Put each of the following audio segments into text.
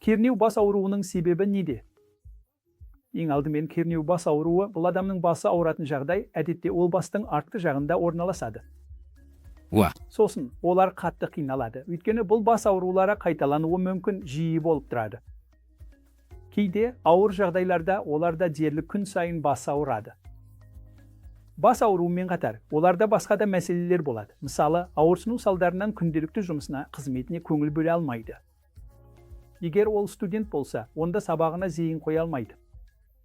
Кернеу бас ауруының себебі неде? Ең алдымен кернеу бас ауруы бұл адамның басы ауыратын жағдай, әдетте ол бастың артқы жағында орналасады. Сосын олар қатты қиналады, өйткені бұл бас аурулары қайталануы мүмкін, жиі болып тұрады. Кейде ауыр жағдайларда оларда дерлік күн сайын бас ауырады. Бас ауруымен қатар, оларда басқа да мәселелер болады. Мысалы, ауырсыну салдарынан күнделікті жұмысына, қызметіне көңіл бөле алмайды. Егер ол студент болса, онда сабағына зейін қоя алмайды.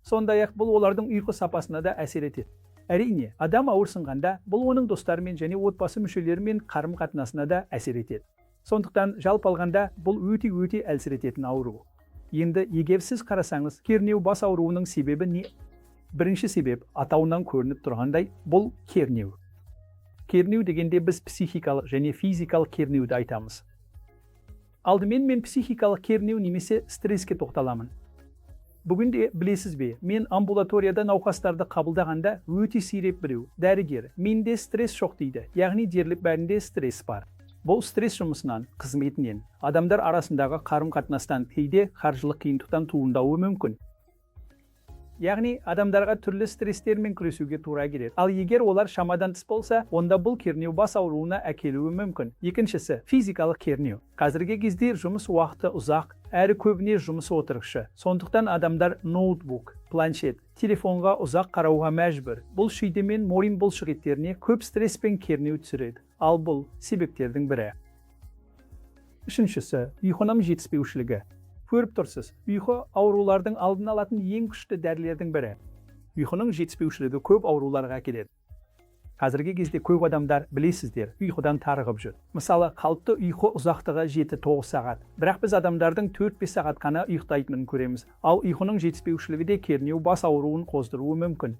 Сондай-ақ бұл олардың ұйқы сапасына да әсер етеді. Әрине, адам ауырсынғанда бұл оның достарымен және отбасы мүшелерімен қарым-қатынасына да әсер етеді. Сондықтан жалпы алғанда бұл өте әлсірететін ауру. Енді егер сіз қарасаңыз, кернеу бас ауруының себебі не? Бірінші себеп атауынан көрініп тұрғандай, бұл кернеу. Кернеу дегенде біз психикалық және физикалық кернеуді айтамыз. Алдымен мен психикалық кернеу немесе стресске тоқталамын. Бүгінде білесіз бе, мен амбулаторияда науқастарды қабылдағанда өте сирек біреу, дәрігер, менде стресс жоқ дейді, яғни дерлік бәрінде стресс бар. Бұл стресс жұмысынан, қызметінен, адамдар арасындағы қарым-қатынастан, кейде қаржылық қиындықтан туындауы мүмкін. Яғни адамдарға түрлі стресстермен күресуге тура келеді. Ал егер олар шамадан тыс болса, онда бұл кернеу бас ауруына әкелуі мүмкін. Екіншісі, физикалық кернеу. Қазіргі кезде жұмыс уақыты ұзақ, әрі көбіне жұмыс отырықшы. Сондықтан адамдар ноутбук, планшет, телефонға ұзақ қарауға мәжбүр. Бұл шүйде мен мойын бұлшықеттеріне көп стресс пен кернеу түсіреді. Ал бұл себептердің бірі. Үшіншісі, ұйқының жетіспеушілігі. Көріп тұрсыз, ұйқы аурулардың алдын алатын ең күшті дәрілердің бірі. Ұйқының жетіспеушілігі көп ауруларға әкеледі. Қазіргі кезде көп адамдар, білесіздер, ұйқыдан тарығып жүр. Мысалы, қалыпты ұйқы ұзақтығы 7-9 сағат. Бірақ біз адамдардың 4-5 сағат қана ұйықтайтынын көреміз. Ал ұйқының жетіспеушілігі де кернеу бас ауруын қоздыруы мүмкін.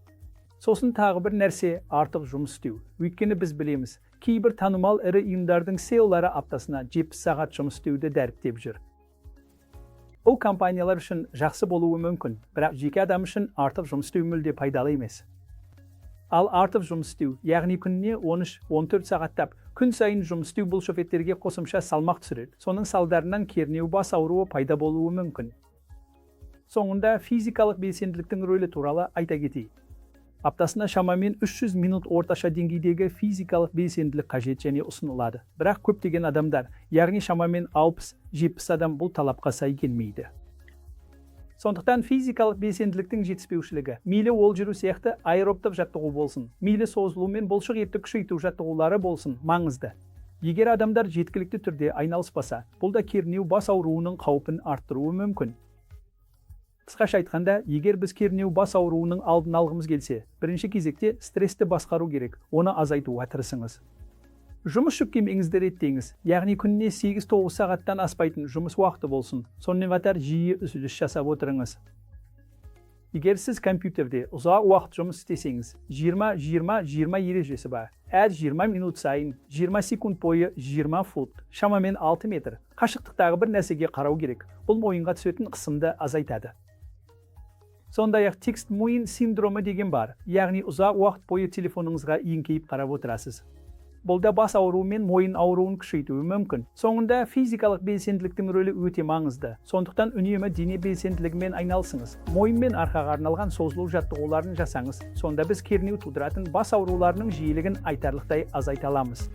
Сосын тағы бір нәрсе, артық жұмыс істеу. Өйткені біз білеміз, кейбір танымал ірі ұйымдардың CEO-лары аптасына 70 сағат жұмыс істеуді дәріптеп жүр. Бұл компаниялар үшін жақсы болуы мүмкін, бірақ жеке адам үшін артық жұмыс істеу мүлде пайдалы емес. Ал артық жұмыс істеу, яғни күніне 13-14 сағаттап, күн сайын жұмыс істеу бұл шофеттерге қосымша салмақ түсіреді. Соның салдарынан кернеу бас ауруы пайда болуы мүмкін. Соңында физикалық белсенділіктің рөлі туралы айта кетейік. Аптасына шамамен 300 минут орташа деңгейдегі физикалық белсенділік қажет және ұсынылады. Бірақ көптеген адамдар, яғни шамамен 60-70 адам бұл талапқа сай келмейді. Сондықтан физикалық белсенділіктің жетіспеушілігі, мейлі ол жүру сияқты аэробтық жаттығу болсын, мейлі созылу мен бұлшық етті күшейту жаттығулары болсын, маңызды. Егер адамдар жеткілікті түрде айналыспаса, бұл да кернеу бас ауруының қаупін арттыруы мүмкін. Қысқаша айтқанда, егер біз кернеу бас ауруының алдын алғымыз келсе, бірінші кезекте стрессті басқару керек, оны азайтуға тырысыңыз. Жұмыс жүктемеңізді реттеңіз, яғни күніне 8-9 сағаттан аспайтын жұмыс уақыты болсын, сонымен қатар жиі үзіліс жасап отырыңыз. Егер сіз компьютерде ұзақ уақыт жұмыс істесеңіз, 20-20-20 ережесі бар. Әр 20 минут сайын, 20 секунд бойы 20 фут, шамамен 6 метр, қашықтықтағы бір нәрсеге қарау керек. Бұл мойынға түсетін қысымды азайтады. Сондай-ақ текст мойын синдромы деген бар, яғни ұзақ уақыт бойы телефоныңызға еңкейіп қарап отырасыз. Бұл да бас ауруы мен мойын ауруын күшейтуі мүмкін. Соңында физикалық белсенділіктің рөлі өте маңызды. Сондықтан үнемі дене белсенділігімен айналысыңыз. Мойын мен арқаға арналған созылу жаттығуларын жасаңыз. Сонда біз кернеу тудыратын бас ауруларының жиілігін айтарлықтай азайта аламыз.